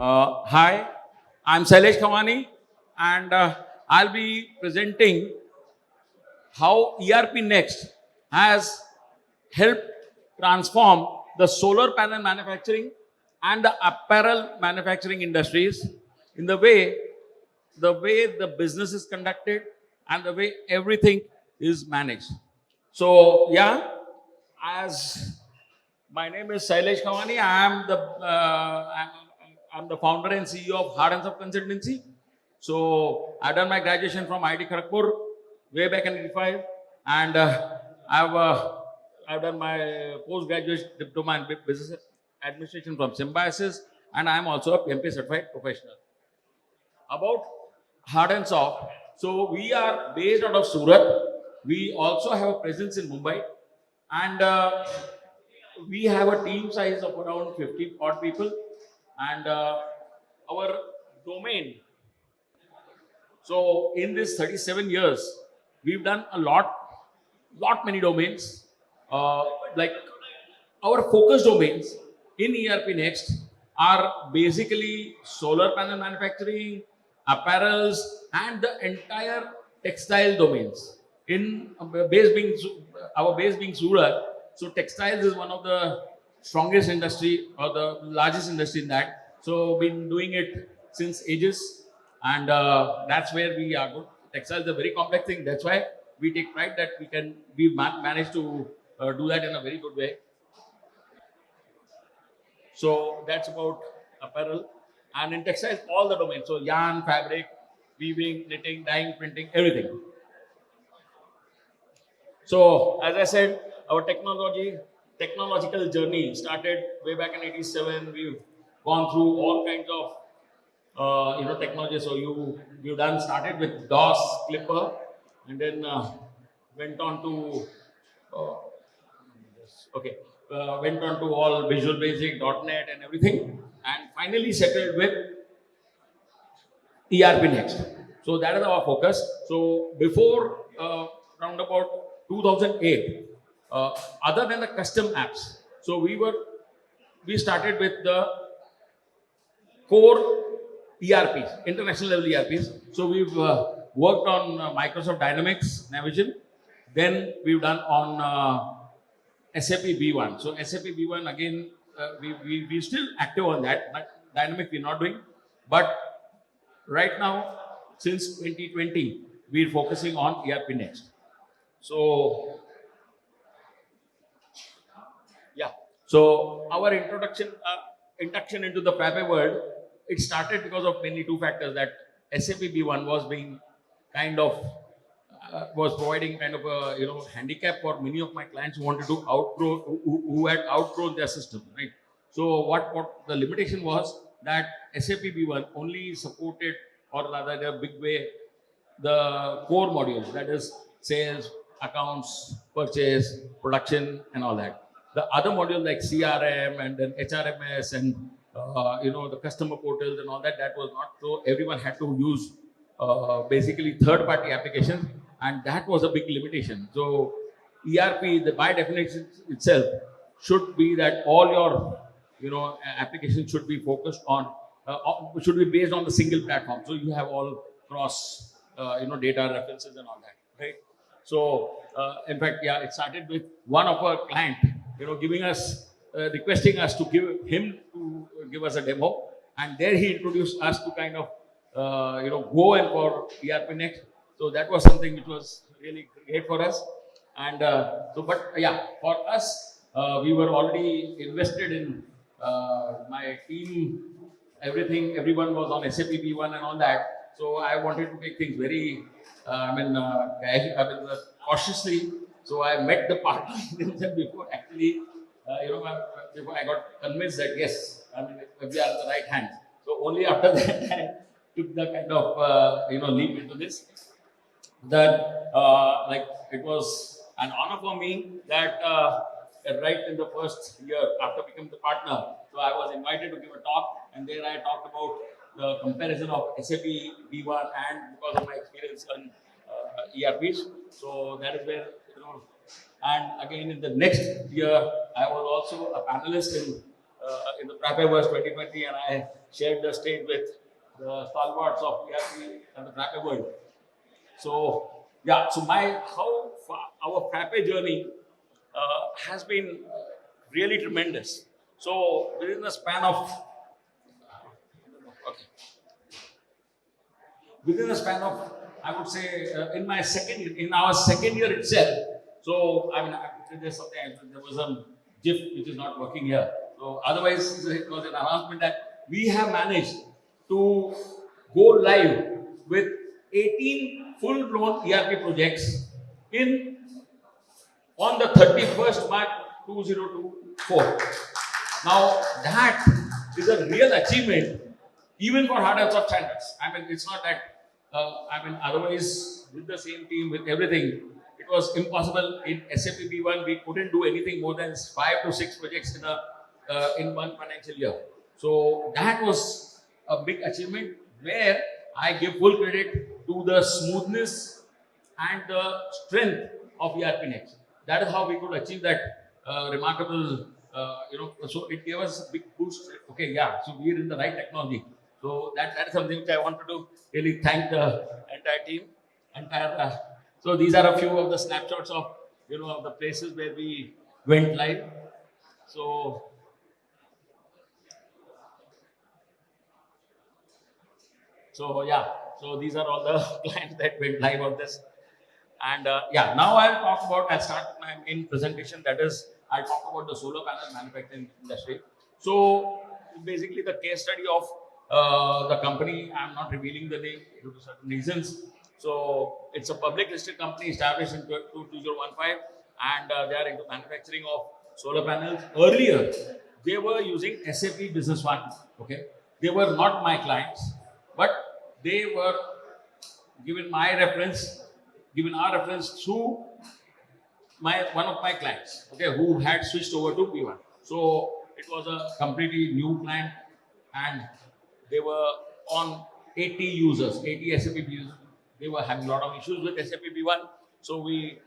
Hi, I'm Sailesh Khawani, and I'll be presenting how ERPNext has helped transform the solar panel manufacturing and the apparel manufacturing industries in the way the business is conducted and the way everything is managed. So yeah, as my name is Sailesh Khawani. I'm the founder and CEO of Soft Consultancy. So I've done my graduation from IIT Kharagpur way back in '85, and I've uh, I've done my postgraduate diploma in business administration from Symbiosis, and I'm also a PMP certified professional. About hard and soft. So we are based out of Surat. We also have a presence in Mumbai, and we have a team size of around 50 odd people, and our domain. So in this 37 years, we've done lot many domains. Uh, like our focus domains in ERPNext are basically solar panel manufacturing, apparels, and the entire textile domains. In our base being Surat, so textiles is one of the strongest industry or the largest industry in that. So been doing it since ages, and that's where we are good. Textiles is a very complex thing. That's why we take pride that we managed to do that in a very good way. So that's about apparel. And in textiles, all the domains. So yarn, fabric, weaving, knitting, dyeing, printing, everything. So as I said, our technological journey started way back in '87. We've gone through all kinds of technology. So you done started with DOS, Clipper, and then went on to uh, okay, went on to all Visual Basic, .NET, and everything, and finally settled with ERPNext. So that is our focus. So before around about 2008, other than the custom apps, so we started with the core ERPs, international level ERPs. So we've worked on Microsoft Dynamics Navision. Then we've done on SAP B1. So SAP B1 again, we still active on that. But Dynamic we're not doing. But right now, since 2020, we're focusing on ERPNext. So yeah. So our induction into the Frappe world, it started because of mainly two factors. That SAP B1 was being kind of was providing kind of a handicap for many of my clients who wanted to who had outgrown their system, right? So what the limitation was that SAP B1 only supported, or rather in a big way, the core modules, that is sales, accounts, purchase, production, and all that. The other modules like CRM and then HRMS and the customer portals and all that, that was not so. Everyone had to use basically third-party applications, and that was a big limitation. So ERP, by definition itself, should be that all your applications should be focused on should be based on the single platform. So you have all cross data references and all that, right? So in fact, yeah, it started with one of our client, giving us requesting us to give us a demo, and there he introduced us to kind of go and for ERPNext. So that was something which was really great for us. And but yeah, for us, we were already invested in my team. Everyone was on SAP B1 and all that. So I wanted to take things very, cautiously. So I met the partner before actually, before I got convinced that yes, we are on the right hand. So only after that I took the kind of leap into this. That like it was an honor for me that right in the first year after becoming the partner, so I was invited to give a talk, and there I talked about the comparison of SAP B1 and because of my experience on ERPs. So that is where and again in the next year I was also a panelist in in the Frappe 2020, and I shared the stage with the stalwarts of ERP and the Frappe world. So yeah, so our Frappe journey has been really tremendous. So within the span of okay, within a span of, I would say, in our second year itself. So I mean, there's something. There was a GIF which is not working here. So otherwise, it was an announcement that we have managed to go live with 18 full-blown ERP projects in on the 31st March 2024. Now that is a real achievement, even for hard and soft standards. I mean, it's not that. Otherwise, with the same team, with everything, it was impossible. In SAP B1, we couldn't do anything more than 5 to 6 projects in one financial year. So that was a big achievement where I give full credit to the smoothness and the strength of ERPNext. That is how we could achieve that remarkable, so it gave us a big boost. Okay, yeah, so we're in the right technology. So that is something which I wanted to really thank the entire team. So these are a few of the snapshots of of the places where we went live. So yeah, so these are all the clients that went live on this. And yeah, now I'll start my main presentation. That is, I'll talk about the solar panel manufacturing industry. So basically the case study of the company, I'm not revealing the name due to certain reasons. So it's a public listed company established in 2015, and they are into manufacturing of solar panels. Earlier, they were using SAP Business One. Okay, they were not my clients, but they were given our reference through one of my clients, okay, who had switched over to B1. So it was a completely new client, and they were on 80 users, 80 SAP users. They were having a lot of issues with SAP B1. So we,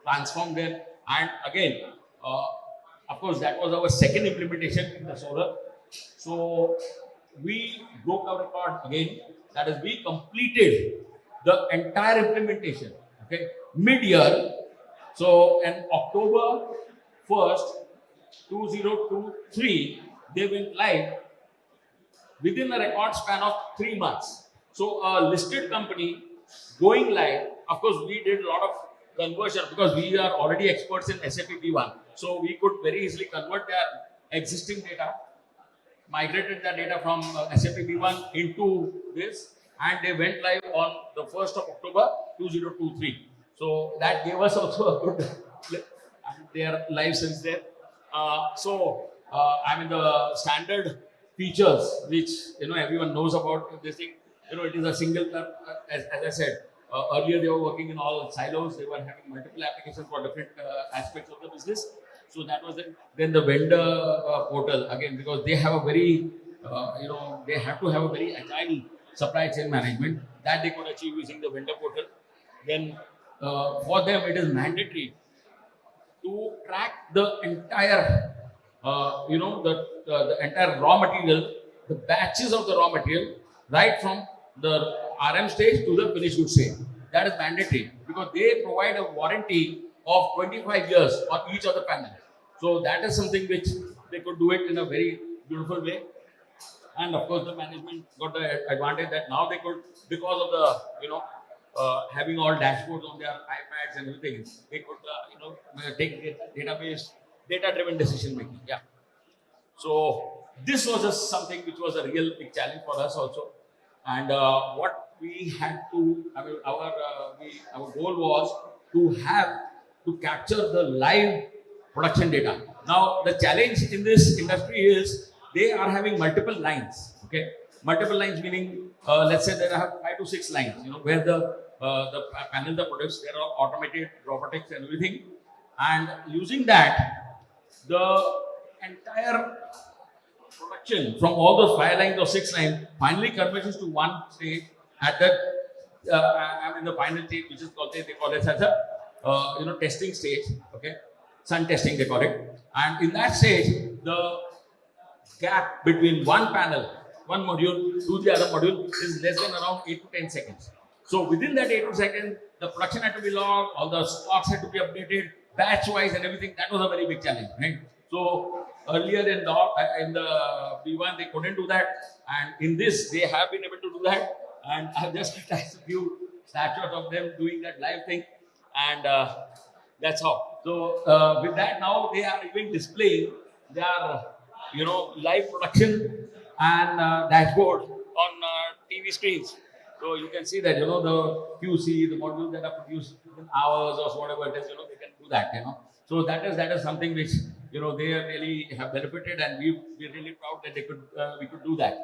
transformed them. And again, of course, that was our second implementation in the solar. So we broke our record again. That is, we completed the entire implementation, okay, mid-year. So in October 1st, 2023, they went live within a record span of 3 months. So a listed company going live, of course, we did a lot of conversion because we are already experts in SAP B1. So we could very easily convert their existing data, migrated their data from SAP B1 into this, and they went live on the 1st of October 2023. So that gave us also a good flip, and they are live since then. The standard features which everyone knows about this thing. It is a single, as I said, earlier they were working in all silos. They were having multiple applications for different aspects of the business. So that was it. Then the vendor portal, again, because they have a very, they have to have a very agile supply chain management that they could achieve using the vendor portal. Then for them, it is mandatory to track the entire, the entire raw material, the batches of the raw material, right from the RM stage to the finished goods stage. That is mandatory because they provide a warranty of 25 years on each of the panels. So that is something which they could do it in a very beautiful way. And of course, the management got the advantage that now they could, because of the, having all dashboards on their iPads and everything, they could, take database, data-driven decision making. Yeah. So this was just something which was a real big challenge for us also. And what we had to, our goal was to capture the live production data. Now the challenge in this industry is they are having multiple lines. Okay, multiple lines meaning let's say there are 5 to 6 lines. Where the panels are produced, they are all automated, robotics and everything. And using that, the entire production from all those 5 lines or 6 lines finally converges to one stage at that the final stage, which is called, they call it as a testing stage. Okay, sun testing, they call it. And in that stage, the gap between one panel, one module to the other module is less than around 8 to 10 seconds. So within that 8 to seconds, the production had to be logged, all the stocks had to be updated, batch wise and everything. That was a very big challenge, right? So earlier in the B1 they couldn't do that, and in this they have been able to do that. And I've just attached a few snapshots of them doing that live thing, and that's how. So with that, now they are even displaying their live production and dashboard on TV screens. So you can see that the QC, the modules that are produced in hours or whatever it is, they can do that. So that is something which they really have benefited, and we're really proud that we could do that.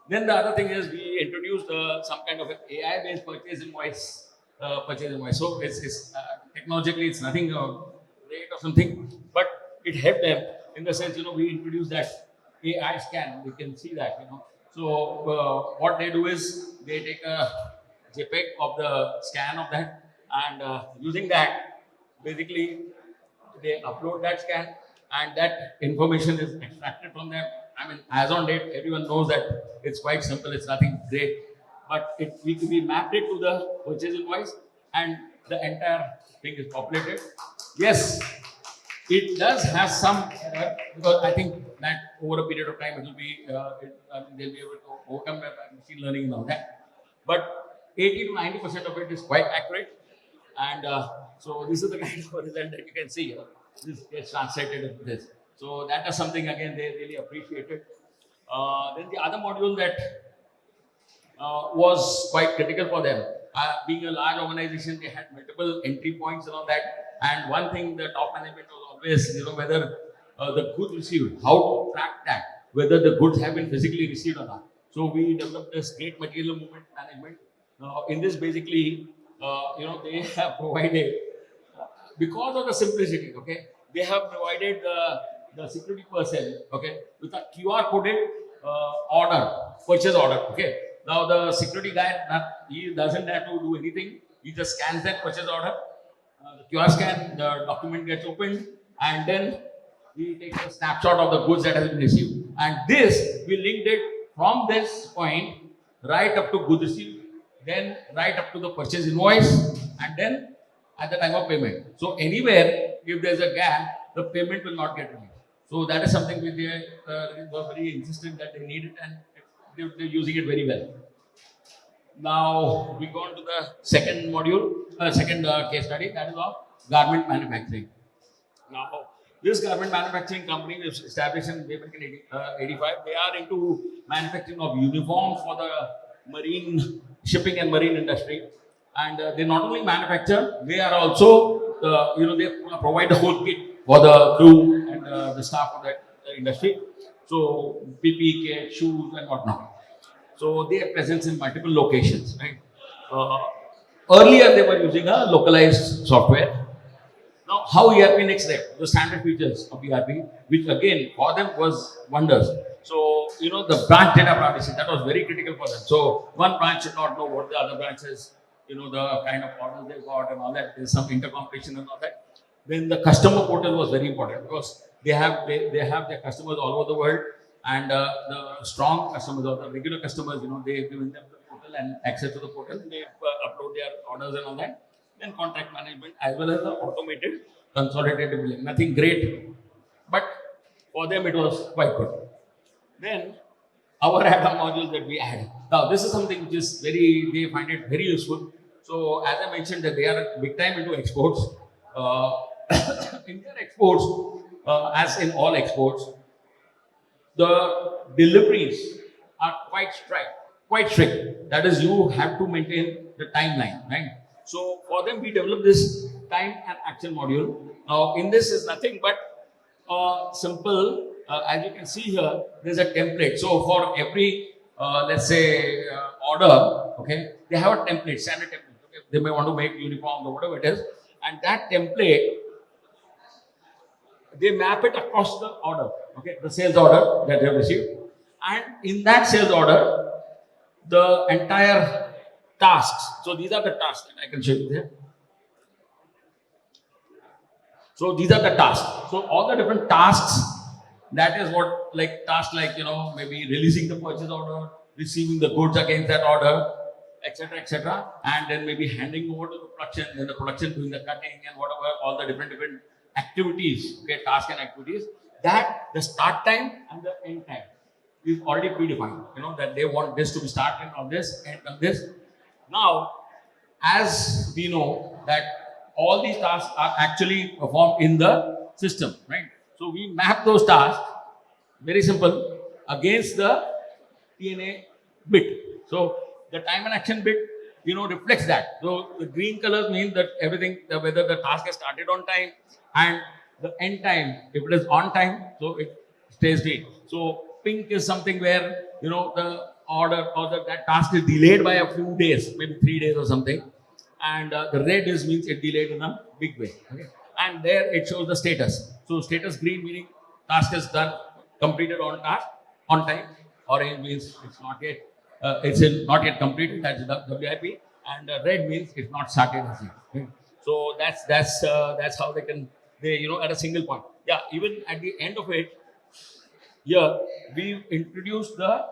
Then the other thing is we introduced some kind of an AI-based purchase invoice. So it's technologically it's nothing great or something, but it helped them in the sense we introduced that AI scan. We can see that. So what they do is they take a JPEG of the scan of that, and using that, basically they upload that scan, and that information is extracted from them. I mean, as on date, everyone knows that it's quite simple. It's nothing great, but we mapped it to the purchase invoice, and the entire thing is populated. Yes, it does have some error, because I think that over a period of time it will be they'll be able to overcome that by machine learning and all that. But 80 to 90% of it is quite accurate, and so this is the kind of result that you can see. This gets translated into this. So that is something again they really appreciated. Then the other module that was quite critical for them. Being a large organization, they had multiple entry points and all that. And one thing the top management was always, whether the goods received, how to track that, whether the goods have been physically received or not. So we developed this great material movement management. In this, basically, they have provided, because of the simplicity, okay, they have provided the security person, okay, with a QR coded purchase order, okay. Now the security guy, he doesn't have to do anything. He just scans that purchase order. The QR scan, the document gets opened, and then we take a snapshot of the goods that has been received. And this, we linked it from this point right up to goods received, then right up to the purchase invoice, and then at the time of payment. So anywhere, if there's a gap, the payment will not get released. So that is something which they were very insistent that they need it, and they're using it very well. Now we go on to the second module, second case study, that is of garment manufacturing. Now, this garment manufacturing company was established in way back in 85. They are into manufacturing of uniforms for the marine shipping and marine industry. And they not only manufacture, they are also, they provide the whole kit for the crew and the staff of that industry. So PPE kit, shoes, and whatnot. So they have presence in multiple locations. Right? Earlier, they were using a localized software. Now, how ERPNext left the standard features of ERP, which again for them was wonders. So the branch data privacy, that was very critical for them. So one branch should not know what the other branches, the kind of orders they got and all that. There's some intercompetition and all that. Then the customer portal was very important, because they have their customers all over the world, and the strong customers or the regular customers, they've given them the portal and access to the portal, and they upload their orders and all that. Then contract management, as well as the automated consolidated billing. Nothing great, but for them it was quite good. Then our add-on modules that we add. Now this is something which is they find it very useful. So as I mentioned that they are big time into exports. In their exports, as in all exports, the deliveries are quite strict. That is, you have to maintain the timeline, right? So for them, we developed this time and action module. Now, in this is nothing but simple. As you can see here, there's a template. So for every, let's say, order, okay, they have a template, standard template. Okay? They may want to make uniforms or whatever it is, and that template, they map it across the order, okay, the sales order that they have received, and in that sales order, the entire tasks. So these are the tasks that I can show you there. So these are the tasks. So all the different tasks, that is what, like tasks like, maybe releasing the purchase order, receiving the goods against that order, etc., and then maybe handing over to the production, then the production doing the cutting and whatever, all the different activities, okay, tasks and activities, that the start time and the end time is already predefined, that they want this to be started on this, end on this. Now, as we know that all these tasks are actually performed in the system, right? So we map those tasks, very simple, against the TNA bit. So the time and action bit, reflects that. So the green colors mean that everything, whether the task is started on time, and the end time, if it is on time, so it stays green. So pink is something where, the order or that task is delayed by a few days, maybe 3 days or something. And the red means it delayed in a big way. Okay? And there it shows the status. So status green meaning task is done, completed on time. Orange means it's not yet, not yet completed. That's the WIP. And red means it's not started as yet. Okay? So that's how they at a single point. Yeah, even at the end of it, here we introduce the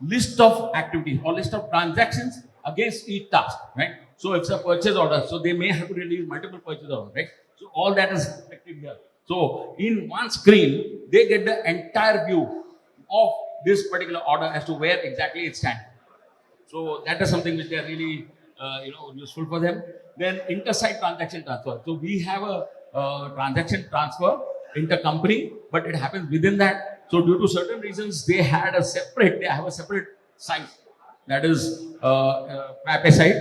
list of activities or list of transactions against each task, right? So it's a purchase order, so they may have to release multiple purchase orders, right? So all that is reflected here. So in one screen, they get the entire view of this particular order as to where exactly it stands. So that is something which are really useful for them. Then inter-site transaction transfer. So we have a transaction transfer intercompany, but it happens within that. So due to certain reasons, they have a separate site, that is Frappe site,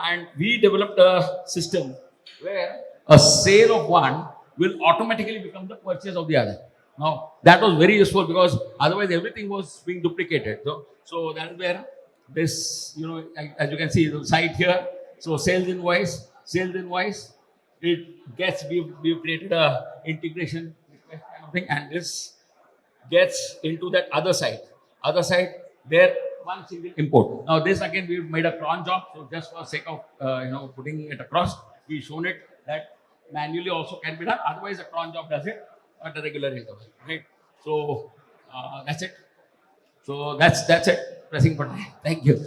and we developed a system where a sale of one will automatically become the purchase of the other. Now that was very useful because otherwise everything was being duplicated. So that is where this, as you can see, the site here. So sales invoice, it gets, we've created a integration request kind of thing, and this gets into that other side. There one single import. Now this again we've made a cron job. So just for sake of putting it across, we've shown it that manually also can be done. Otherwise, a cron job does it at a regular interval. Right. So that's it. So that's it. Pressing button. Thank you.